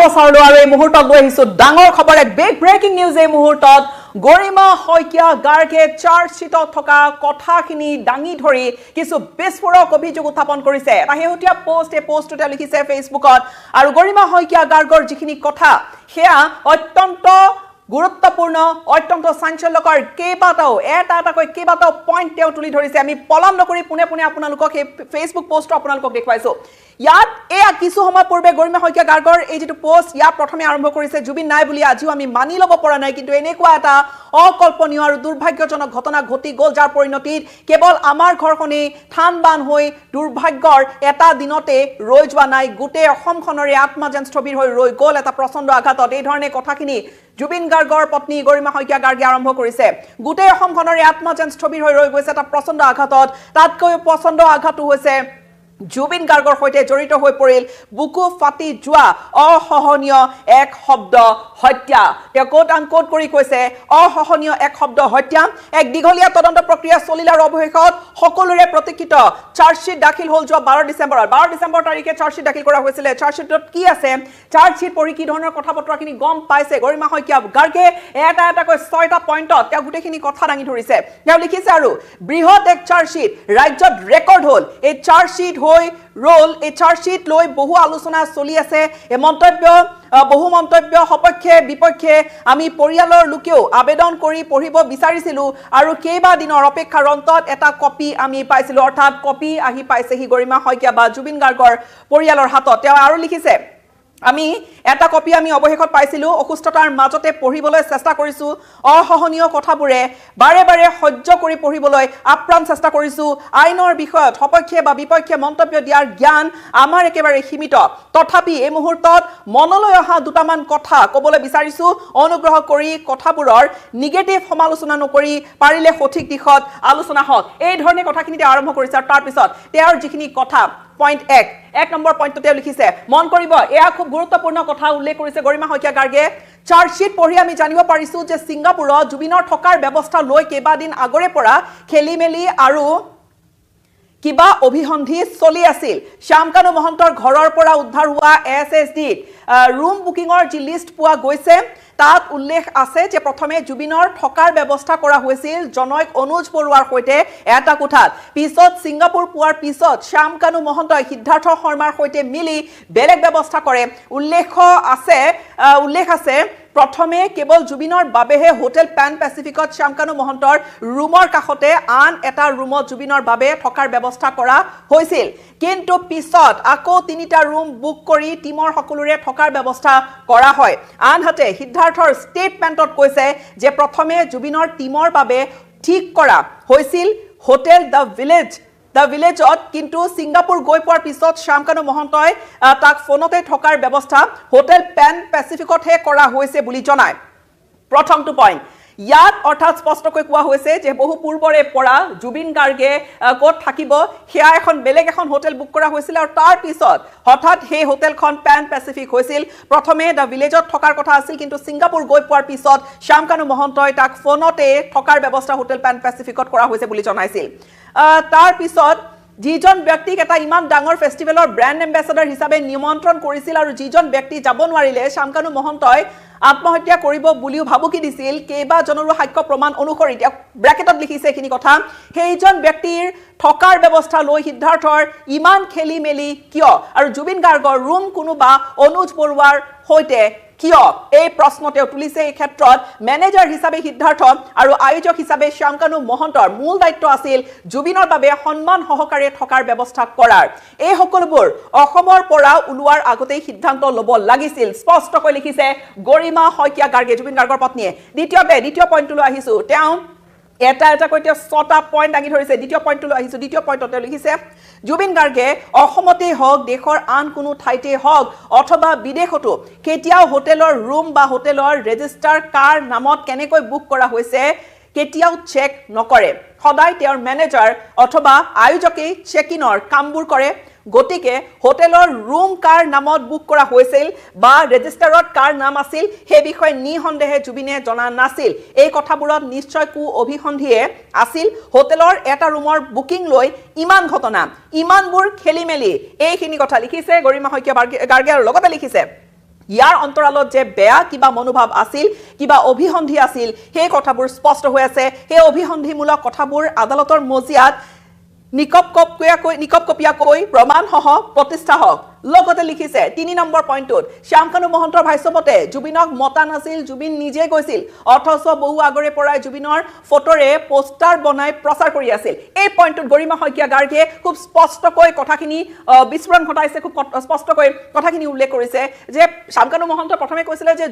প্ৰচাৰলৈ আৰু এই মুহূৰ্তত লৈ আহিছো ডাঙৰ খবৰ এক বিগ ব্ৰেকিং নিউজ এই মুহূৰ্তত গৰিমা শইকীয়া গাৰ্গে চাৰ্জশ্বিটত থকা কথাখিনি দাঙি ধৰি কিছু বিস্ফোৰক অভিযোগ উত্থাপন কৰিছে এটা শেহতীয়া পোষ্টটোতে লিখিছে ফেচবুকত আৰু গৰিমা শইকীয়া গাৰ্গৰ যিখিনি কথা সেয়া অত্যন্ত গুৰুত্বপূৰ্ণ অত্যন্ত চাঞ্চল্যকৰ কেইবাটাও কেইবাটাও পইণ্ট তেওঁ তুলি ধৰিছে আমি পলম নকৰি পুনে আপোনালোকক এই ফেচবুক পোষ্টটো আপোনালোকক দেখুৱাইছো ইয়াত এয়া কিছু সময় পূৰ্বে গৰিমা শইকীয়া গাৰ্গৰ এই যেটো পোষ্ট ইয়াত প্ৰথমে আৰম্ভ কৰিছে জুবিন নাই বুলি আজিও আমি মানি ল'ব পৰা নাই কিন্তু এনেকুৱা এটা অকল্পনীয় আৰু দুৰ্ভাগ্যজনক ঘটনা ঘটি গ'ল যাৰ পৰিণতিত কেৱল আমাৰ ঘৰখনেই থান বান হৈ দুৰ্ভাগ্যৰ এটা দিনতে ৰৈ যোৱা নাই গোটেই অসমখনৰে আত্মা যেন স্থবিৰ হৈ ৰৈ গ'ল এটা প্ৰচণ্ড আঘাতত এই ধৰণে কথাখিনি জুবিন গাৰ্গৰ পত্নী গৰিমা শইকীয়া গাৰ্গে আৰম্ভ কৰিছে গোটেই অসমখনৰে আত্মা যেন স্থবিৰ হৈ ৰৈ গৈছে এটা প্ৰচণ্ড আঘাতত তাতকৈ প্ৰচণ্ড আঘাতটো হৈছে জুবিন গাৰ্গৰ সৈতে জড়িত হৈ পৰিল বুকু ফাটি যোৱা অসহনীয় এক শব্দ হত্যা তেওঁ কোট আনকোট কৰি কৈছে অসহনীয় এক শব্দ হত্যা এক দীঘলীয়া তদন্ত প্ৰক্ৰিয়া চলিল আৰু অৱশেষত সকলোৰে প্ৰতীক্ষিত চাৰ্জশ্বিট দাখিল হ'ল যোৱা 12 ডিচেম্বৰ তাৰিখে চাৰ্জশ্বিট দাখিল কৰা হৈছিল চাৰ্জশ্বিটত কি আছে চাৰ্জশ্বিট পঢ়ি কি ধৰণৰ কথা বতৰাখিনি গম পাইছে গৰিমা শইকীয়া গাৰ্গে এটাকৈ 6টা পইণ্টত তেওঁ গোটেইখিনি কথা দাঙি ধৰিছে তেওঁ লিখিছে আৰু বৃহৎ এক চাৰ্জশ্বিট ৰাজ্যত ৰেকৰ্ড হ'ল এই চাৰ্জশ্বিট হৈ ৰল এই চাৰ্জশ্বিট লৈ বহু আলোচনা চলি আছে এই বহু মন্তব্য সপক্ষে বিপক্ষে আমি পৰিয়ালৰ লোকেও আবেদন কৰি পঢ়িব বিচাৰিছিলো আৰু কেইবা দিনৰ অপেক্ষাৰ অন্তত এটা কপি আমি পাইছিলো অৰ্থাৎ কপি আহি পাইছেহি গৰিমা শইকীয়া বা জুবিন গাৰ্গৰ পৰিয়ালৰ হাতত তেওঁ আৰু লিখিছে আমি এটা কপি আমি অৱশেষত পাইছিলো অসুস্থতাৰ মাজতে পঢ়িবলৈ চেষ্টা কৰিছো অসহনীয় কথাবোৰে বাৰে সহ্য কৰি পঢ়িবলৈ আপ্ৰাণ চেষ্টা কৰিছো আইনৰ বিষয়ত সপক্ষে বা বিপক্ষে মন্তব্য দিয়াৰ জ্ঞান আমাৰ একেবাৰে সীমিত তথাপি এই মুহূৰ্তত মনলৈ অহা দুটামান কথা ক'বলৈ বিচাৰিছো অনুগ্ৰহ কৰি কথাবোৰৰ নিগেটিভ সমালোচনা নকৰি পাৰিলে সঠিক দিশত আলোচনা হওক এই ধৰণে কথাখিনি আৰম্ভ কৰিছে আৰু তাৰ পিছত তেওঁৰ যিখিনি কথা পইণ্ট 1 নম্বৰ পইণ্টটো তেওঁ লিখিছে মন কৰিব এয়া খুব গুৰুত্বপূৰ্ণ কথা উল্লেখ কৰিছে গৰিমা শইকীয়া গাৰ্গে চাৰ্জশ্বিট পঢ়ি আমি জানিব পাৰিছো যে ছিংগাপুৰত জুবিনৰ থকাৰ ব্যৱস্থা লৈ কেইবাদিন আগৰে পৰা খেলিমেলি আৰু কিবা অভিসন্ধি চলি আছিল শ্যামকানু মহন্তৰ ঘৰৰ পৰা উদ্ধাৰ হোৱা এছএছডিত ৰুম বুকিঙৰ যি লিষ্ট পোৱা গৈছে তাত উল্লেখ আছে যে প্ৰথমে জুবিনৰ থকাৰ ব্যৱস্থা কৰা হৈছিল জনৈক অনুজ বৰুৱাৰ সৈতে এটা কোঠাত পিছত ছিংগাপুৰ পোৱাৰ পিছত শ্যামকানু মহন্তই সিদ্ধাৰ্থ শৰ্মাৰ সৈতে মিলি বেলেগ ব্যৱস্থা কৰে উল্লেখ আছে প্ৰথমে কেৱল জুবিনৰ বাবেহে হোটেল পেন পেচিফিকত শ্যামকানু মহন্তৰ ৰুমৰ কাষতে আন এটা ৰুমত জুবিনৰ বাবে থকাৰ ব্যৱস্থা কৰা হৈছিল কিন্তু পিছত আকৌ 3টা ৰুম বুক কৰি টিমৰ সকলোৰে থকাৰ ব্যৱস্থা কৰা হয় আনহাতে সিদ্ধাৰ্থৰ ষ্টেটমেণ্টত কৈছে যে প্ৰথমে জুবিনৰ টিমৰ বাবে ঠিক কৰা হৈছিল হোটেল দ্য ভিলেজত কিন্তু ছিংগাপুৰ গৈ পোৱাৰ পিছত শ্যামকানু মহন্তই তাক ফোনতে থকাৰ ব্যৱস্থা হোটেল পেন পেচিফিকতহে কৰা হৈছে বুলি জনায় প্ৰথমটো পইণ্ট ইয়াত অৰ্থাৎ স্পষ্টকৈ কোৱা হৈছে যে বহু পূৰ্বৰে পৰা জুবিন গাৰ্গে ক'ত থাকিব সেয়া বেলেগ এখন হোটেল বুক কৰা হৈছিল আৰু তাৰ পিছত হঠাৎ সেই হোটেলখন পেন পেচিফিক হৈছিল প্ৰথমে দ্য ভিলেজত থকাৰ কথা আছিল কিন্তু ছিংগাপুৰ গৈ পোৱাৰ পিছত শ্যামকানু মহন্তই তাক ফোনতে থকাৰ ব্যৱস্থা হোটেল পেন পেচিফিকত কৰা হৈছে বুলি জনাইছিল তাৰ পিছত যিজন ব্যক্তিক এটা ইমান ডাঙৰ ফেষ্টিভেলৰ ব্ৰেণ্ড এম্বেছাডৰ হিচাপে নিমন্ত্ৰণ কৰিছিল আৰু যিজন ব্যক্তি যাব নোৱাৰিলে শ্যামকানু মহন্তই আত্মহত্যা কৰিব বুলিও ভাবুকি দিছিল কেইবাজনৰো সাক্ষ্য প্ৰমাণ অনুসৰি তেওঁ ব্ৰেকেটত লিখিছে এইখিনি কথা সেইজন ব্যক্তিৰ থকাৰ ব্যৱস্থা লৈ সিদ্ধাৰ্থৰ ইমান খেলি মেলি কিয় আৰু জুবিন গাৰ্গৰ ৰুম কোনোবা অনুজ বৰুৱাৰ সৈতে কিয় এই প্ৰশ্ন তেওঁ তুলিছে এই ক্ষেত্ৰত মেনেজাৰ হিচাপে সিদ্ধাৰ্থ আৰু আয়োজক হিচাপে শ্যামকানু মহন্তৰ মূল দায়িত্ব আছিল জুবিনৰ বাবে সন্মান সহকাৰে থকাৰ ব্যৱস্থা কৰাৰ এই সকলোবোৰ অসমৰ পৰা ওলোৱাৰ আগতেই সিদ্ধান্ত ল'ব লাগিছিল স্পষ্টকৈ লিখিছে গৰিমা শইকীয়া গাৰ্গে জুবিন গাৰ্গৰ পত্নীয়ে দ্বিতীয় পইণ্টলৈ আহিছো তেওঁ এটাকৈ 6টা পইণ্ট দাঙি ধৰিছে দ্বিতীয় পইণ্টলৈ আহিছো দ্বিতীয় পইণ্টত তেওঁ লিখিছে জুবিন গাৰ্গে অসমতেই হওক দেশৰ আন কোনো ঠাইতে হওক অথবা বিদেশতো কেতিয়াও হোটেলৰ ৰুম বা হোটেলৰ ৰেজিষ্টাৰ কাৰ নামত কেনেকৈ বুক কৰা হৈছে কেতিয়াও চেক নকৰে সদায় তেওঁৰ মেনেজাৰ অথবা আয়োজকেই চেক-ইনৰ কামবোৰ কৰে গতিকে হোটেলৰ ৰুম কাৰ নামত বুক কৰা হৈছিল বা ৰেজিষ্টাৰত কাৰ নাম আছিল সেই বিষয়ে নিসন্দেহে জুবিনে জনা নাছিল এই কথাবোৰত নিশ্চয় কু অভিসন্ধিয়ে আছিল হোটেলৰ এটা ৰুমৰ বুকিং লৈ ইমান ঘটনা ইমানবোৰ খেলিমেলি এইখিনি কথা লিখিছে গৰিমা শইকীয়া গাৰ্গে আৰু লগতে লিখিছে ইয়াৰ অন্তৰালত যে বেয়া কিবা মনোভাৱ আছিল কিবা অভিসন্ধি আছিল সেই কথাবোৰ স্পষ্ট হৈ আছে সেই অভিসন্ধিমূলক কথাবোৰ আদালতৰ মজিয়াত নিকপকপীয়াকৈ প্ৰমাণসহ প্ৰতিষ্ঠা হওক লগতে লিখিছে ৩ নম্বৰ পইণ্টত শ্যামকানু মহন্তৰ ভাষ্যমতে জুবিনক মতা নাছিল জুবিন নিজে গৈছিল অথচ বহু আগৰে পৰাই জুবিনৰ ফটোৰে পোষ্টাৰ বনাই প্ৰচাৰ কৰি আছিল এই পইণ্টত গৰিমা শইকীয়া গাৰ্গে খুব স্পষ্টকৈ কথাখিনি বিস্ফোৰণ ঘটাইছে খুব স্পষ্টকৈ কথাখিনি উল্লেখ কৰিছে যে শ্যামকানু মহন্ত প্ৰথমে কৈছিলে যে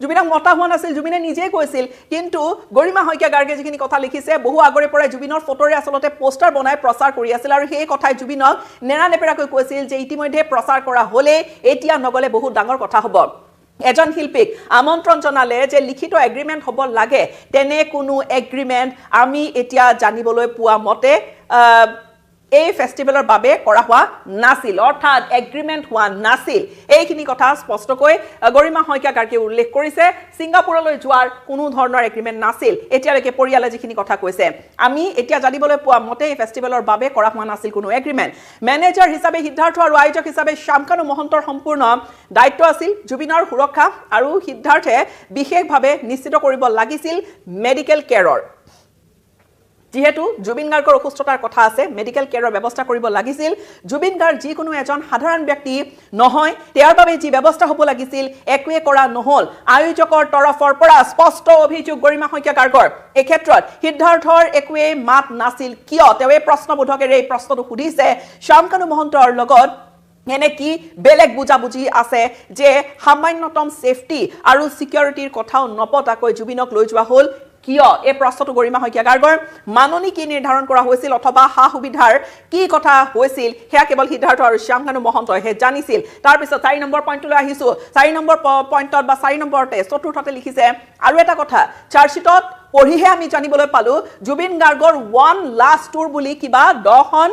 জুবিনক মতা হোৱা নাছিল জুবিনে নিজে কৈছিল কিন্তু গৰিমা শইকীয়া গাৰ্গে যিখিনি কথা লিখিছে বহু আগৰে পৰাই জুবিনৰ ফটোৰে আচলতে পোষ্টাৰ বনাই প্ৰচাৰ কৰি আছিল আৰু সেই কথাই জুবিনক নেৰানেপেৰাকৈ কৈছিল যে ইতিমধ্যে প্ৰচাৰ কৰা হলে এতিয়া নগলে বহুত ডাঙৰ কথা হ'ব এজন শিল্পীক আমন্ত্ৰণ জনালে যে লিখিত এগ্ৰিমেন্ট হ'ব লাগে তেনে কোনো এগ্ৰিমেন্ট আমি এতিয়া জানিবলৈ পোৱা মতে এই ফেষ্টিভেলৰ বাবে কৰা হোৱা নাছিল অৰ্থাৎ এগ্ৰিমেন্ট হোৱা নাছিল এইখিনি কথা স্পষ্টকৈ গৰিমা শইকীয়া গাৰ্গে উল্লেখ কৰিছে ছিংগাপুৰলৈ যোৱাৰ কোনো ধৰণৰ এগ্ৰিমেন্ট নাছিল এতিয়ালৈকে পৰিয়ালে যিখিনি কথা কৈছে আমি এতিয়া জানিবলৈ পোৱা মতে এই ফেষ্টিভেলৰ বাবে কৰা হোৱা নাছিল কোনো এগ্ৰিমেন্ট মেনেজাৰ হিচাপে সিদ্ধাৰ্থ আৰু আয়োজক হিচাপে শ্যামকানু মহন্তৰ সম্পূৰ্ণ দায়িত্ব আছিল জুবিনৰ সুৰক্ষা আৰু সিদ্ধাৰ্থে বিশেষভাৱে নিশ্চিত কৰিব লাগিছিল মেডিকেল কেয়াৰৰ যেহেতু জুবিন গাৰ্গৰ অসুস্থতাৰ কথা আছে মেডিকেল কেয়াৰৰ ব্যৱস্থা কৰিব লাগিছিল জুবিন গাৰ্গ যিকোনো এজন সাধাৰণ ব্যক্তি নহয় তেওঁৰ বাবে যি ব্যৱস্থা হ'ব লাগিছিল একোৱে কৰা নহল আয়োজকৰ তৰফৰ পৰা স্পষ্ট অভিযোগ গৰিমা শইকীয়া গাৰ্গৰ এই ক্ষেত্ৰত সিদ্ধাৰ্থৰ একোৱে মাত নাছিল কিয় তেওঁ এই প্ৰশ্নবোধকেৰে এই প্ৰশ্নটো সুধিছে শ্যামকানু মহন্তৰ লগত এনে কি বেলেগ বুজাবুজি আছে যে সামান্যতম সেফটি আৰু সিকিউৰিটিৰ কথাও নপতাকৈ জুবিনক লৈ যোৱা হল কিয় এই প্ৰশ্নটো গৰিমা শইকীয়া গাৰ্গৰ মাননি কি নিৰ্ধাৰণ কৰা হৈছিল অথবা হা সুবিধাৰ কি কথা হৈছিল হেয়া কেৱল সিদ্ধাৰ্থ আৰু শ্যামকানু মহন্তইহে জানিছিল তাৰ পিছত 4 নম্বৰ পইণ্টলৈ আহিছো 4 নম্বৰ পইণ্টত বা 4 নম্বৰতে চতুৰ্থতে লিখিছে আৰু এটা কথা চাৰ্জশিটত পঢ়িহে আমি জানিবলৈ পালো জুবিন গাৰ্গৰ ওৱান লাষ্ট টুৰ বুলি কিবা 10খন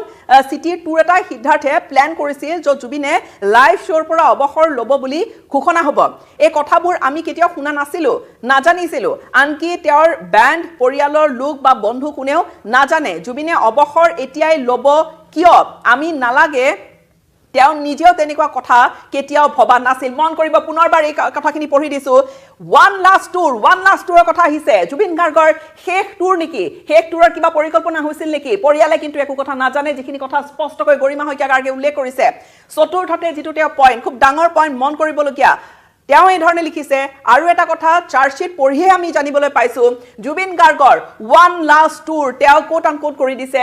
সিটি টুৰ এটা সিদ্ধাৰ্থে প্ল্যান কৰিছিল য'ত জুবিনে লাইভ শ্ব'ৰ পৰা অৱসৰ ল'ব বুলি ঘোষণা হ'ব এই কথাবোৰ আমি কেতিয়াও শুনা নাছিলো নাজানিছিলো আনকি তেওঁৰ ব্যান্ড পৰিয়ালৰ লোক বা বন্ধু কোনেও নাজানে জুবিনে অৱসৰ এতিয়াই ল'ব কিয় আমি নালাগে তেওঁ নিজেও তেনেকুৱা কথা কেতিয়াও ভবা নাছিল মন কৰিব পুনৰবাৰ এই কথাখিনি পঢ়ি দিছো ওৱান লাষ্ট টুৰৰ কথা আহিছে জুবিন গাৰ্গৰ শেষ টুৰ নেকি শেষ টুৰৰ কিবা পৰিকল্পনা হৈছিল নেকি পৰিয়ালে কিন্তু একো কথা নাজানে যিখিনি কথা স্পষ্টকৈ গৰিমা শইকীয়া গাৰ্গে উল্লেখ কৰিছে চতুৰ্থতে যিটো তেওঁ পইণ্ট খুব ডাঙৰ পইণ্ট মন কৰিবলগীয়া তেওঁ এই ধৰণে লিখিছে আৰু এটা কথা চাৰ্জশিট পঢ়িহে আমি জানিবলৈ পাইছো জুবিন গাৰ্গৰ ওৱান লাষ্ট টুৰ তেওঁ কোট আনকোট কৰি দিছে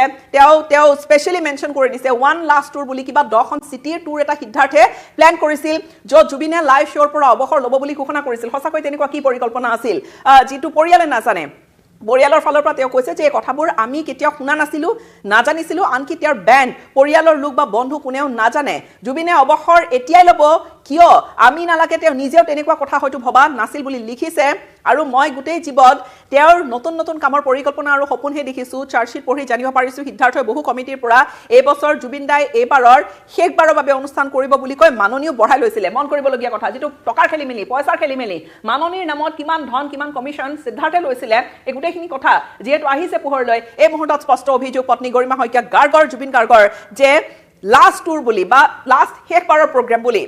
তেওঁ স্পেশালি মেনশন কৰি দিছে ওৱান লাষ্ট টুৰ বুলি কিবা 10খন সিটিৰ টুৰ এটা সিদ্ধাৰ্থে প্ল্যান কৰিছিল য'ত জুবিনে লাইভ শ্ব'ৰ পৰা অৱসৰ ল'ব বুলি ঘোষণা কৰিছিল সঁচাকৈ তেনেকুৱা কি পৰিকল্পনা আছিল যিটো পৰিয়ালে নাজানে পৰিয়ালৰ ফালৰ পৰা তেওঁ কৈছে যে এই কথাবোৰ আমি কেতিয়াও শুনা নাছিলো নাজানিছিলো আনকি তেওঁৰ ব্যান্ড পৰিয়ালৰ লোক বা বন্ধু কোনেও নাজানে জুবিনে অৱসৰ এতিয়াই ল'ব কিয় আমি নালাগে তেওঁ নিজেও তেনেকুৱা কথা হয়তো ভবা নাছিল বুলি লিখিছে আৰু মই গোটেই জীৱন তেওঁৰ নতুন কামৰ পৰিকল্পনা আৰু সপোনহে দেখিছো চাৰ্জশিট পঢ়ি জানিব পাৰিছো সিদ্ধাৰ্থই বহু কমিটিৰ পৰা এই বছৰ জুবিন দাই এইবাৰৰ শেষবাৰৰ বাবে অনুষ্ঠান কৰিব বুলি কৈ মাননিও বঢ়াই লৈছিলে মন কৰিবলগীয়া কথা যেটো টকাৰ খেলিমেলি পইচাৰ খেলিমেলি মাননিৰ নামত কিমান ধন কিমান কমিশন সিদ্ধাৰ্থে লৈছিলে এই গোটেইখিনি কথা যেহেতু আহিছে পোহৰলৈ এই মুহূৰ্তত স্পষ্ট অভিযোগ পত্নী গৰিমা শইকীয়া গাৰ্গৰ জুবিন গাৰ্গৰ যে লাষ্ট টুৰ বুলি বা লাষ্ট শেষবাৰৰ প্ৰগ্ৰাম বুলি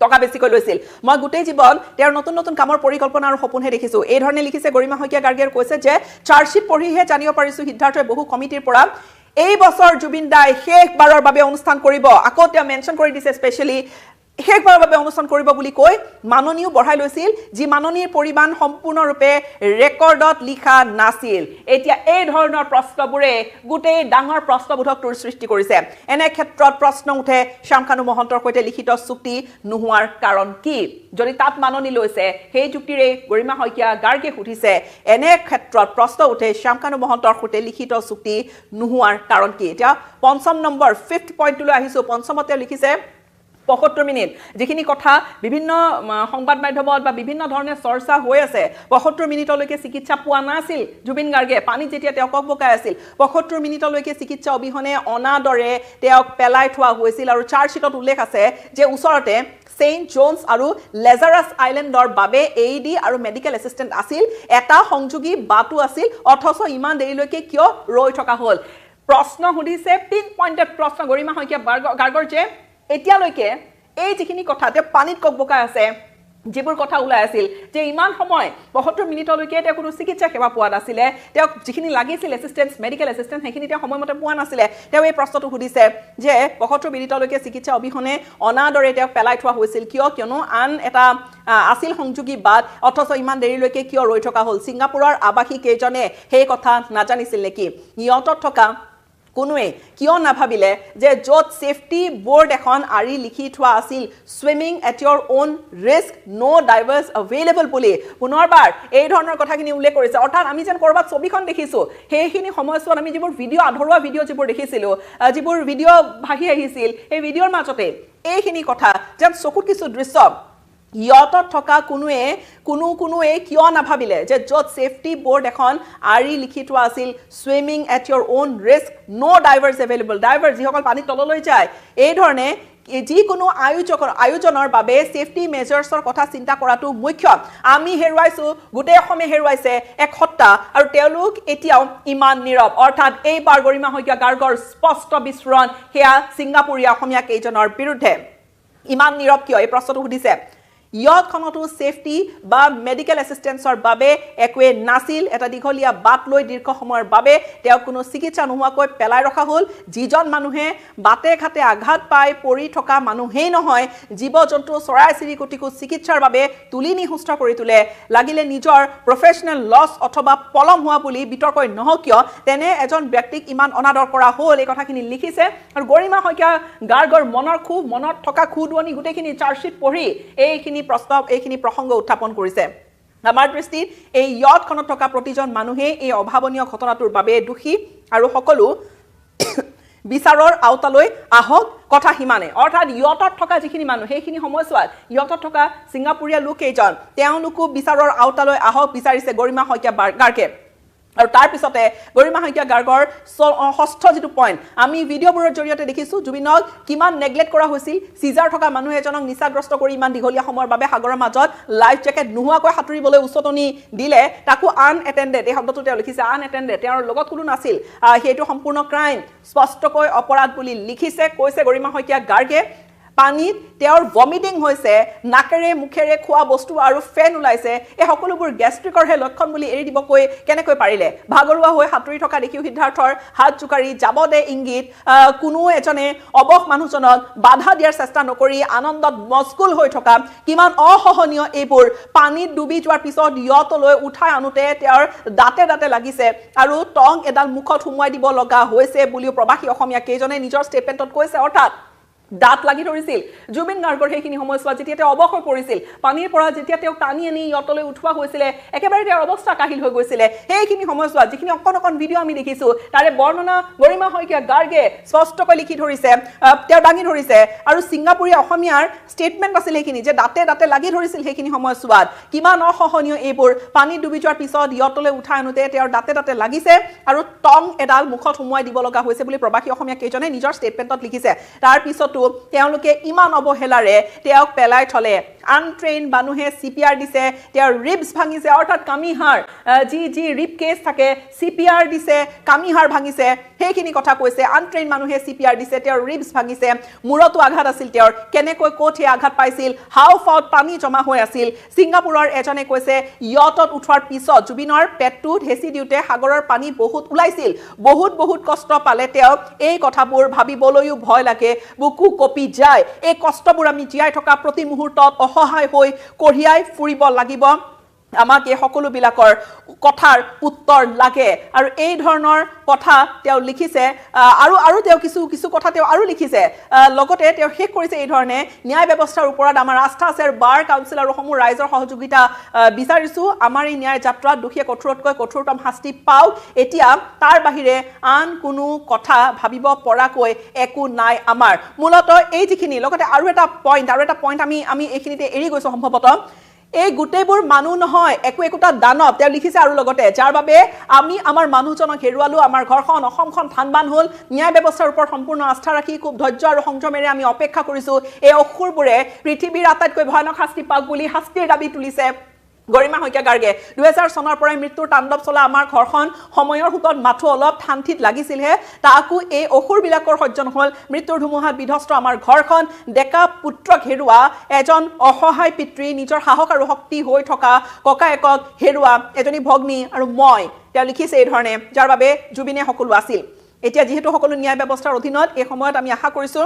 টকা বেছিকৈ লৈছিল মই গোটেই জীৱন তেওঁৰ নতুন কামৰ পৰিকল্পনা আৰু সপোনহে দেখিছো এই ধৰণে লিখিছে গৰিমা শইকীয়া গাৰ্গে কৈছে যে চাৰ্জশিট পঢ়িহে জানিব পাৰিছো সিদ্ধাৰ্থই বহু কমিটিৰ পৰা এই বছৰ জুবিন দাই শেষবাৰৰ বাবে অনুষ্ঠান কৰিব আকৌ তেওঁ মেনশন কৰি দিছে স্পেশালি শেষবাৰৰ বাবে অনুষ্ঠান কৰিব বুলি কৈ মাননিও বঢ়াই লৈছিল যি মাননিৰ পৰিমাণ সম্পূৰ্ণৰূপে ৰেকৰ্ডত লিখা নাছিল এতিয়া এই ধৰণৰ প্ৰশ্নবোৰে গোটেই ডাঙৰ প্ৰশ্নবোধকটোৰ সৃষ্টি কৰিছে এনে ক্ষেত্ৰত প্ৰশ্ন উঠে শ্যামকানু মহন্তৰ সৈতে লিখিত চুক্তি নোহোৱাৰ কাৰণ কি যদি তাত মাননি লৈছে সেই যুক্তিৰে গৰিমা শইকীয়া গাৰ্গে সুধিছে এনে ক্ষেত্ৰত প্ৰশ্ন উঠে শ্যামকানু মহন্তৰ সৈতে লিখিত চুক্তি নোহোৱাৰ কাৰণ কি এতিয়া পঞ্চম নম্বৰ 5th পইণ্টলৈ আহিছো পঞ্চমতে লিখিছে ৭৫ মিনিট যিখিনি কথা বিভিন্ন সংবাদ মাধ্যমত বা বিভিন্ন ধৰণে চৰ্চা হৈ আছে ৭৫ মিনিটলৈকে চিকিৎসা পোৱা নাছিল জুবিন গাৰ্গে পানীত যেতিয়া তেওঁ ককবকাই আছিল ৭৫ মিনিটলৈকে চিকিৎসা অবিহনে অনাদৰে তেওঁক পেলাই থোৱা হৈছিল আৰু চাৰ্জশিটত উল্লেখ আছে যে ওচৰতে সেইণ্ট জোনছ আৰু লেজাৰাছ আইলেণ্ডৰ বাবে এইডি আৰু মেডিকেল এসিস্টেন্ট আছিল এটা সংযোগী বাটু আছিল অথচ ইমান দেৰিলৈকে কিয় ৰৈ থকা হল প্ৰশ্ন সুধিছে পিন পইণ্টেড প্ৰশ্ন গৰিমা শইকীয়া গাৰ্গৰ যে এতিয়ালৈকে এই যিখিনি কথা তেওঁ পানীত ককবকাই আছে যিবোৰ কথা ওলাই আছিল যে ইমান সময় ৭২ মিনিটলৈকে তেওঁ কোনো চিকিৎসা সেৱা পোৱা নাছিলে তেওঁক যিখিনি লাগিছিল এছিষ্টেন্স মেডিকেল এছিষ্টেন্স সেইখিনি তেওঁ সময়মতে পোৱা নাছিলে তেওঁ এই প্ৰশ্নটো সুধিছে যে ৭২ মিনিটলৈকে চিকিৎসা অবিহনে অনাদৰে তেওঁক পেলাই থোৱা হৈছিল কিয়নো আন এটা আছিল সংযোগী বাট অথচ ইমান দেৰিলৈকে কিয় ৰৈ থকা হ'ল ছিংগাপুৰৰ আৱাসিক কেইজনে সেই কথা নাজানিছিল নেকি ইয়তত থকা কোনোৱে কিয় নাভাবিলে যে য'ত সেফটি বোৰ্ড এখন আৰি লিখি থোৱা আছিল swimming at your own risk no divers available বুলি পুনৰবাৰ এই ধৰণৰ কথাখিনি উল্লেখ কৰিছে অৰ্থাৎ আমি যেন কৰবাত ছবিখন দেখিছোঁ সেইখিনি সময়ছোৱাত আমি যিবোৰ ভিডিঅ' আধৰুৱা ভিডিঅ' যিবোৰ দেখিছিলোঁ যিবোৰ ভিডিঅ' ভাহি আহিছিল এই ভিডিঅ'ৰ মাজতে এইখিনি কথা যেন চকুত কিছু দৃশ্য ইয়তত থকা কোনোৱে কিয় নাভাবিলে যে য'ত সেফটি বোৰ্ড এখন আৰি লিখি থোৱা আছিল swimming at your own risk no divers available diver যিসকল পানীত তললৈ যায় এই ধৰণে যিকোনো আয়োজনৰ বাবে সেফটি মেজাৰ্ছৰ কথা চিন্তা কৰাটো মুখ্য আমি হেৰুৱাইছো গোটেই অসমে হেৰুৱাইছে এক সত্তা আৰু তেওঁলোক এতিয়াও ইমান নীৰৱ অৰ্থাৎ এইবাৰ গৰিমা শইকীয়া গাৰ্গৰ স্পষ্ট বিস্ফোৰণ সেয়া ছিংগাপুৰীয়া অসমীয়া কেইজনৰ বিৰুদ্ধে ইমান নীৰৱ কিয় এই প্ৰশ্নটো সুধিছে ইয়তখনতো সেফটি বা মেডিকেল এছিষ্টেন্সৰ বাবে একোৱে নাছিল এটা দীঘলীয়া বাট লৈ দীৰ্ঘ সময়ৰ বাবে তেওঁক কোনো চিকিৎসা নোহোৱাকৈ পেলাই ৰখা হ'ল যিজন মানুহে বাটে ঘাটে আঘাত পাই পৰি থকা মানুহেই নহয় জীৱ জন্তু চৰাই চিৰিকটিকো চিকিৎসাৰ বাবে তুলি নিহুষ্ট কৰি তোলে লাগিলে নিজৰ প্ৰফেচনেল লছ অথবা পলম হোৱা বুলি বিতৰ্কই নহওক কিয় তেনে এজন ব্যক্তিক ইমান অনাদৰ কৰা হ'ল এই কথাখিনি লিখিছে আৰু গৰিমা শইকীয়া গাৰ্গৰ মনত থকা খুদুৱনি গোটেইখিনি চাৰ্জশ্বিট পঢ়ি এইখিনি প্ৰসংগ উত্থাপন কৰিছে আমাৰ দৃষ্টিত এই ইয়তখনত থকা প্ৰতিজন মানুহে এই অভাৱনীয় ঘটনাটোৰ বাবে দোষী আৰু সকলো বিচাৰৰ আওতালৈ আহক কথা সিমানে অৰ্থাৎ ইয়তত থকা যিখিনি মানুহ সেইখিনি সময়ছোৱাত ইয়তত থকা ছিংগাপুৰীয়া লোক কেইজন তেওঁলোকো বিচাৰৰ আওতালৈ আহক বিচাৰিছে গৰিমা শইকীয়া গাৰ্গে আৰু তাৰ পিছতে গৰিমা শইকীয়া গাৰ্গৰ ষষ্ঠ যিটো পইণ্ট আমি ভিডিঅ'বোৰৰ জৰিয়তে দেখিছোঁ জুবিনক কিমান নেগলেক্ট কৰা হৈছিল চিজাৰ থকা মানুহ এজনক নিচাগ্ৰস্ত কৰি ইমান দীঘলীয়া সময়ৰ বাবে সাগৰৰ মাজত লাইফ জেকেট নোহোৱাকৈ সাঁতুৰিবলৈ উচতনি দিলে তাকো আনএটেণ্ডেড এই শব্দটো তেওঁ লিখিছে আনএটেণ্ডেড তেওঁৰ লগত কোনো নাছিল সেইটো সম্পূৰ্ণ ক্ৰাইম স্পষ্টকৈ অপৰাধ বুলি লিখিছে কৈছে গৰিমা শইকীয়া গাৰ্গে পানীত তেওঁৰ ভমিটিং হৈছে নাকেৰে মুখেৰে খোৱা বস্তু আৰু ফেন ওলাইছে এই সকলোবোৰ গেষ্ট্ৰিকৰহে লক্ষণ বুলি এৰি দিবকৈ কেনেকৈ পাৰিলে ভাগৰুৱা হৈ সাঁতুৰি থকা দেখিও সিদ্ধাৰ্থৰ হাত জোকাৰি যাব দে ইংগিত কোনো এজনে অবস মানুহজনক বাধা দিয়াৰ চেষ্টা নকৰি আনন্দত মস্কুল হৈ থকা কিমান অসহনীয় এইবোৰ পানীত ডুবি যোৱাৰ পিছত ইয়তলৈ উঠাই আনোতে তেওঁৰ দাঁতে লাগিছে আৰু টং এডাল মুখত সুমুৱাই দিব লগা হৈছে বুলিও প্ৰবাসী অসমীয়া কেইজনে নিজৰ ষ্টেটমেণ্টত কৈছে অৰ্থাৎ দাঁত লাগি ধৰিছিল জুবিন গাৰ্গৰ সেইখিনি সময়ছোৱাত যেতিয়া তেওঁ অৱস হৈ পৰিছিল পানীৰ পৰা যেতিয়া তেওঁক টানি আনি ইয়তলৈ উঠোৱা হৈছিলে একেবাৰে তেওঁৰ অৱস্থা কাহিল হৈ গৈছিলে সেইখিনি সময়ছোৱাত যিখিনি অকণ ভিডিঅ' আমি দেখিছোঁ তাৰে বৰ্ণনা গৰিমা শইকীয়া গাৰ্গে স্পষ্টকৈ লিখি ধৰিছে তেওঁ দাঙি ধৰিছে আৰু ছিংগাপুৰীয়া অসমীয়াৰ ষ্টেটমেণ্ট আছিল সেইখিনি যে দাঁতে লাগি ধৰিছিল সেইখিনি সময়ছোৱাত কিমান অসহনীয় এইবোৰ পানীত ডুবি যোৱাৰ পিছত ইয়তলৈ উঠাই আনোতে তেওঁৰ দাঁতে লাগিছে আৰু টং এডাল মুখত সুমুৱাই দিব লগা হৈছে বুলি প্ৰবাসী অসমীয়া কেইজনে নিজৰ ষ্টেটমেণ্টত লিখিছে তাৰ পিছতো তেওঁলোকে ইমান অৱহেলাৰে তেওঁক পেলাই থলে আনট্ৰেইন মানুহে CPR দিছে তেওঁৰ ৰিবছ ভাঙিছে অৰ্থাৎ কামিহাৰ যি ৰিব কেছ থাকে CPR দিছে কামিহাৰ ভাঙিছে সেইখিনি কথা কৈছে আনট্ৰেইন মানুহে CPR দিছে তেওঁৰ ৰিবছ ভাঙিছে মূৰতো আঘাত আছিল তেওঁৰ কেনেকৈ ক'ত সেই আঘাত পাইছিল হাওফাওত পানী জমা হৈ আছিল ছিংগাপুৰৰ এজনে কৈছে ইয়তত উঠোৱাৰ পিছত জুবিনৰ পেটটো ঢেঁচি দিওঁতে সাগৰৰ পানী বহুত ওলাইছিল বহুত কষ্ট পালে তেওঁ এই কথাবোৰ ভাবিবলৈও ভয় লাগে বুকু কপি যায় এই কষ্টবোৰ আমি জীয়াই থকা প্ৰতি মুহূৰ্তত অসহায় হৈ কঢ়িয়াই ফুৰিব লাগিব আমাক এই সকলোবিলাকৰ কথাৰ উত্তৰ লাগে আৰু এই ধৰণৰ কথা তেওঁ লিখিছে আৰু তেওঁ কিছু কথা তেওঁ আৰু লিখিছে লগতে তেওঁ শেষ কৰিছে এই ধৰণে ন্যায় ব্যৱস্থাৰ ওপৰত আমাৰ আস্থা আছে বাৰ কাউন্সিল আৰু সমূহ ৰাইজৰ সহযোগিতা বিচাৰিছোঁ আমাৰ এই ন্যায় যাত্ৰাত দোষীয়ে কঠোৰতকৈ কঠোৰতম শাস্তি পাওক এতিয়া তাৰ বাহিৰে আন কোনো কথা ভাবিব পৰাকৈ একো নাই আমাৰ মূলতঃ এই যিখিনি লগতে আৰু এটা পইণ্ট আমি এইখিনিতে এৰি গৈছোঁ সম্ভৱতঃ এই গোটেইবোৰ মানুহ নহয় একোটা দানৱ তেওঁ লিখিছে আৰু লগতে যাৰ বাবে আমি আমাৰ মানুহজনক হেৰুৱালো আমাৰ ঘৰখন অসমখন থানবান হ'ল ন্যায় ব্যৱস্থাৰ ওপৰত সম্পূৰ্ণ আস্থা ৰাখি খুব ধৈৰ্য আৰু সংযমেৰে আমি অপেক্ষা কৰিছোঁ এই অসুৰবোৰে পৃথিৱীৰ আটাইতকৈ ভয়ানক শাস্তি পাওক বুলি শাস্তিৰ দাবী তুলিছে গৰিমা শইকীয়া গাৰ্গে 2000 চনৰ পৰাই মৃত্যুৰ তাণ্ডৱ চলা আমাৰ ঘৰখন সময়ৰ হুতত মাথো অলপ শান্তিত লাগিছিলহে তাকো এই অসুৰবিলাকৰ সহ্য নহল মৃত্যুৰ ধুমুহাত বিধ্বস্ত আমাৰ ঘৰখন ডেকা পুত্ৰক হেৰুৱা এজন অসহায় পিতৃ নিজৰ সাহস আৰু শক্তি হৈ থকা ককায়েকক হেৰুৱা এজনী ভগ্নী আৰু মই তেওঁ লিখিছে এই ধৰণে যাৰ বাবে জুবিনে সকলো আছিল এতিয়া যেহেতু সকলো ন্যায় ব্যৱস্থাৰ অধীনত এই সময়ত আমি আশা কৰিছো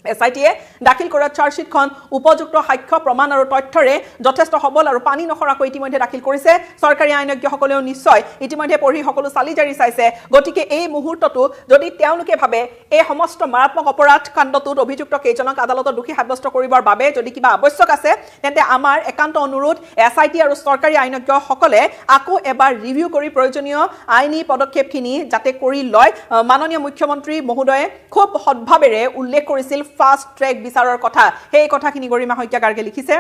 এসআইটিয়ে দাখিল কৰা চাৰ্জশিটখন উপযুক্ত সাক্ষ্য প্ৰমাণ আৰু তথ্যৰে যথেষ্ট সবল আৰু পানী নখৰাকৈ ইতিমধ্যে দাখিল কৰিছে চৰকাৰী আইনজ্ঞসকলেও নিশ্চয় ইতিমধ্যে পঢ়ি সকলো চালি জাৰি চাইছে গতিকে এই মুহূৰ্তটো যদি তেওঁলোকে ভাবে এই সমস্ত মাৰাত্মক অপৰাধ কাণ্ডটোত অভিযুক্ত কেইজনক আদালতত দোষী সাব্যস্ত কৰিবৰ বাবে যদি কিবা আৱশ্যক আছে তেন্তে আমাৰ একান্ত অনুৰোধ এসআইটি আৰু চৰকাৰী আইনজ্ঞসকলে আকৌ এবাৰ ৰিভিউ কৰি প্ৰয়োজনীয় আইনী পদক্ষেপখিনি যাতে কৰি লয় মাননীয় মুখ্যমন্ত্ৰী মহোদয়ে খুব সদ্ভাৱেৰে উল্লেখ কৰিছিল ফাষ্ট ট্ৰেক বিচাৰৰ কথা সেই কথাখিনি গৰিমা শইকীয়া গাৰ্গে লিখিছে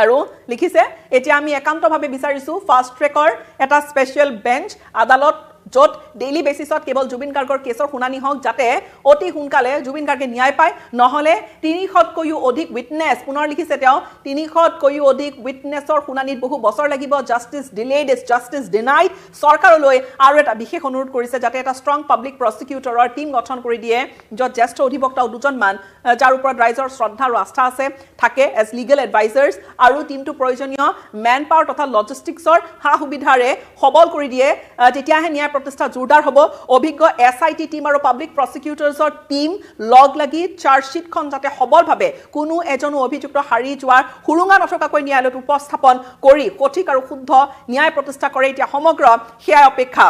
আৰু লিখিছে এতিয়া আমি একান্তভাৱে বিচাৰিছো ফাষ্ট ট্ৰেকৰ এটা স্পেশাল বেঞ্চ আদালত য'ত ডেইলি বেসিছত কেৱল জুবিন গাৰ্গৰ কেছৰ শুনানি হওক যাতে অতি সোনকালে জুবিন গাৰ্গে ন্যায় পায় নহলে 300তকৈও অধিক উইটনেছ পুনৰ লিখিছে তেওঁ 300তকৈও অধিক উইটনেছৰ শুনানিত বহু বছৰ লাগিব justice delayed is justice denied চৰকাৰলৈ আৰু এটা বিশেষ অনুৰোধ কৰিছে যাতে এটা ষ্ট্ৰং পাব্লিক প্ৰসিকিউটৰৰ টিম গঠন কৰি দিয়ে য'ত জ্যেষ্ঠ অধিবক্তা দুজনমান যাৰ ওপৰত ৰাইজৰ শ্ৰদ্ধা আৰু আস্থা আছে থাকে এজ লিগেল এডভাইজাৰ্ছ আৰু টিমটো প্ৰয়োজনীয় মেন পাৱাৰ তথা লজিষ্টিক্সৰ সা সুবিধাৰে সবল কৰি দিয়ে তেতিয়াহে ন্যায় প্ৰতিষ্ঠা জোৰদাৰ হ'ব অভিজ্ঞ এসআইটি টিম আৰু পাব্লিক প্ৰসিকিউটৰ্ছৰ টিম লগ লাগি চাৰ্জশিটখন যাতে সবলভাৱে কোনো এজনো অভিযুক্ত হাৰি যোৱাৰ হুৰুঙা নথকাকৈ ন্যায়ালয়ত উপস্থাপন কৰি সঠিক আৰু শুদ্ধ ন্যায় প্ৰতিষ্ঠা কৰে এতিয়া সমগ্ৰ সেয়া অপেক্ষা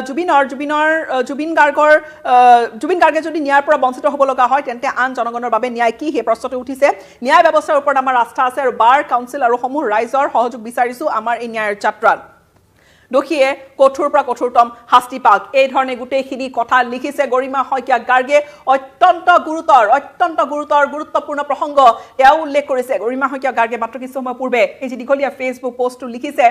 জুবিন গাৰ্গে যদি ন্যায়ৰ পৰা বঞ্চিত হ'ব লগা হয় তেন্তে আন জনগণৰ বাবে ন্যায় কি সেই প্ৰশ্নটো উঠিছে ন্যায় ব্যৱস্থাৰ ওপৰত আমাৰ আস্থা আছে আৰু বাৰ কাউন্সিল আৰু সমূহ ৰাইজৰ সহযোগ বিচাৰিছো আমাৰ এই ন্যায়ৰ যাত্ৰাত দোষীয়ে কঠোৰ পৰা কঠোৰতম শাস্তি পাওক এই ধৰণে গোটেইখিনি কথা লিখিছে গৰিমা শইকীয়া গাৰ্গে অত্যন্ত গুৰুত্বপূৰ্ণ প্ৰসংগ তেওঁ উল্লেখ কৰিছে গৰিমা শইকীয়া গাৰ্গে মাত্ৰ কিছু সময় পূৰ্বে এই যে দীঘলীয়া ফেচবুক পোষ্টটো লিখিছে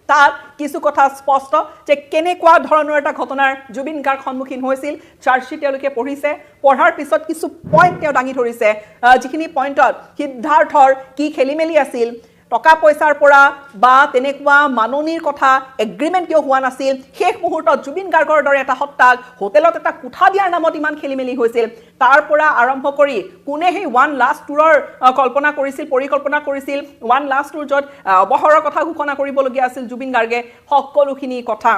তাত কিছু কথা স্পষ্ট যে কেনেকুৱা ধৰণৰ এটা ঘটনাৰ জুবিন গাৰ্গ সন্মুখীন হৈছিল চাৰ্জশিট তেওঁলোকে পঢ়িছে পঢ়াৰ পিছত কিছু পইণ্ট তেওঁ দাঙি ধৰিছে যিখিনি পইণ্টত সিদ্ধাৰ্থৰ কি খেলিমেলি আছিল টকা পইচাৰ পৰা বা তেনেকুৱা মাননীৰ কথা এগ্ৰিমেণ্ট কিয় হোৱা নাছিল শেষ মুহূৰ্তত জুবিন গাৰ্গৰ দৰে এটা হত্যাক হোটেলত এটা কোঠা দিয়াৰ নামত ইমান খেলিমেলি হৈছিল তাৰ পৰা আৰম্ভ কৰি কোনে সেই ওৱান লাষ্ট টুৰৰ পৰিকল্পনা কৰিছিল ওৱান লাষ্ট টুৰ য'ত অৱসৰৰ কথা ঘোষণা কৰিবলগীয়া আছিল জুবিন গাৰ্গে সকলোখিনি কথা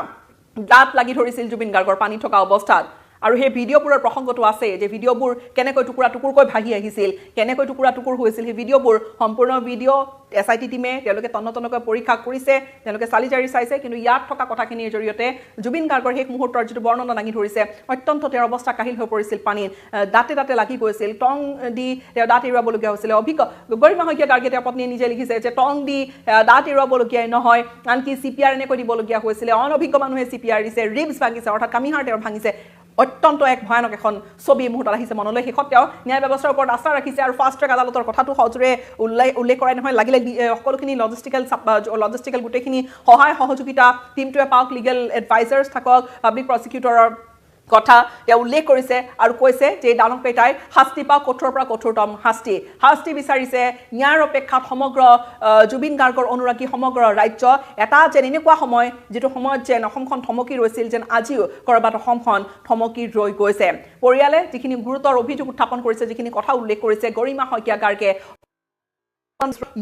দাঁত লাগি ধৰিছিল জুবিন গাৰ্গৰ পানী থকা অৱস্থাত আৰু সেই ভিডিঅ'বোৰৰ প্ৰসংগটো আছে যে ভিডিঅ'বোৰ কেনেকৈ টুকুৰা ভাহি আহিছিল কেনেকৈ টুকুৰ হৈছিল সেই ভিডিঅ'বোৰ সম্পূৰ্ণ ভিডিঅ' এসআইটি টিমে তেওঁলোকে তন্নতন্নকৈ পৰীক্ষা কৰিছে তেওঁলোকে চালি জাৰি চাইছে কিন্তু ইয়াত থকা কথাখিনিৰ জৰিয়তে জুবিন গাৰ্গৰ শেষ মুহূৰ্তৰ যিটো বৰ্ণনা দাঙি ধৰিছে অত্যন্ত তেওঁৰ অৱস্থা কাহিল হৈ পৰিছিল পানীত দাঁতে লাগি গৈছিল টং দি তেওঁ দাঁত এৰুৱাবলগীয়া হৈছিল অভিজ্ঞ গৰিমা শইকীয়া গাৰ্গে তেওঁৰ পত্নীয়ে নিজে লিখিছে যে টং দি দাঁত এৰুৱাবলগীয়াই নহয় আনকি চিপিআৰ এনেকৈ দিবলগীয়া হৈছিলে অনভিজ্ঞ মানুহে চিপিআৰ দিছে ৰিবছ ভাঙিছে অৰ্থাৎ কামিহাৰ তেওঁৰ ভাঙিছে অত্যন্ত এক ভয়ানক এখন ছবি মুহূৰ্তত আহিছে মনলৈ শেষত তেওঁ ন্যায় ব্যৱস্থাৰ ওপৰত আস্থা ৰাখিছে আৰু ফাষ্ট ট্ৰেক আদালতৰ কথাটো সজোৰে উল্লেখ কৰাই নহয় লাগিলে সকলোখিনি লজিষ্টিকেল গোটেইখিনি সহায় সহযোগিতা টিমটোৱে পাওক লিগেল এডভাইজাৰ্ছ থাকক পাব্লিক প্ৰসিকিউটৰৰ কথা তেওঁ উল্লেখ কৰিছে আৰু কৈছে যে দানৱ পেটাই শাস্তি পাওক কঠোৰৰ পৰা কঠোৰতম শাস্তি বিচাৰিছে ন্যায়ৰ অপেক্ষাত সমগ্ৰ জুবিন গাৰ্গৰ অনুৰাগী সমগ্ৰ ৰাজ্য এটা যেন এনেকুৱা সময় যিটো সময়ত যেন অসমখন থমকি ৰৈছিল যেন আজিও ক'ৰবাত অসমখন থমকি ৰৈ গৈছে পৰিয়ালে যিখিনি গুৰুতৰ অভিযোগ উত্থাপন কৰিছে যিখিনি কথা উল্লেখ কৰিছে গৰিমা শইকীয়া গাৰ্গে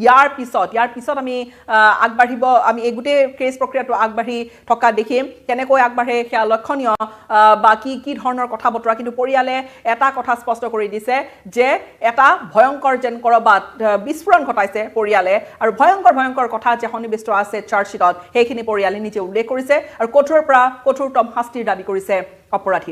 ইয়াৰ পিছত আমি আগবাঢ়িব আমি এই গোটেই কেছ প্ৰক্ৰিয়াটো আগবাঢ়ি থকা দেখিম কেনেকৈ আগবাঢ়ে সেয়া লক্ষণীয় বা কি ধৰণৰ কথা বতৰা কিন্তু পৰিয়ালে এটা কথা স্পষ্ট কৰি দিছে যে এটা ভয়ংকৰ যেন ক'ৰবাত বিস্ফোৰণ ঘটাইছে পৰিয়ালে আৰু ভয়ংকৰ কথা যে সন্নিৱিষ্ট আছে চাৰ্জশিটত সেইখিনি পৰিয়ালে নিজে উল্লেখ কৰিছে আৰু কঠোৰৰ পৰা কঠোৰতম শাস্তিৰ দাবী কৰিছে অপৰাধী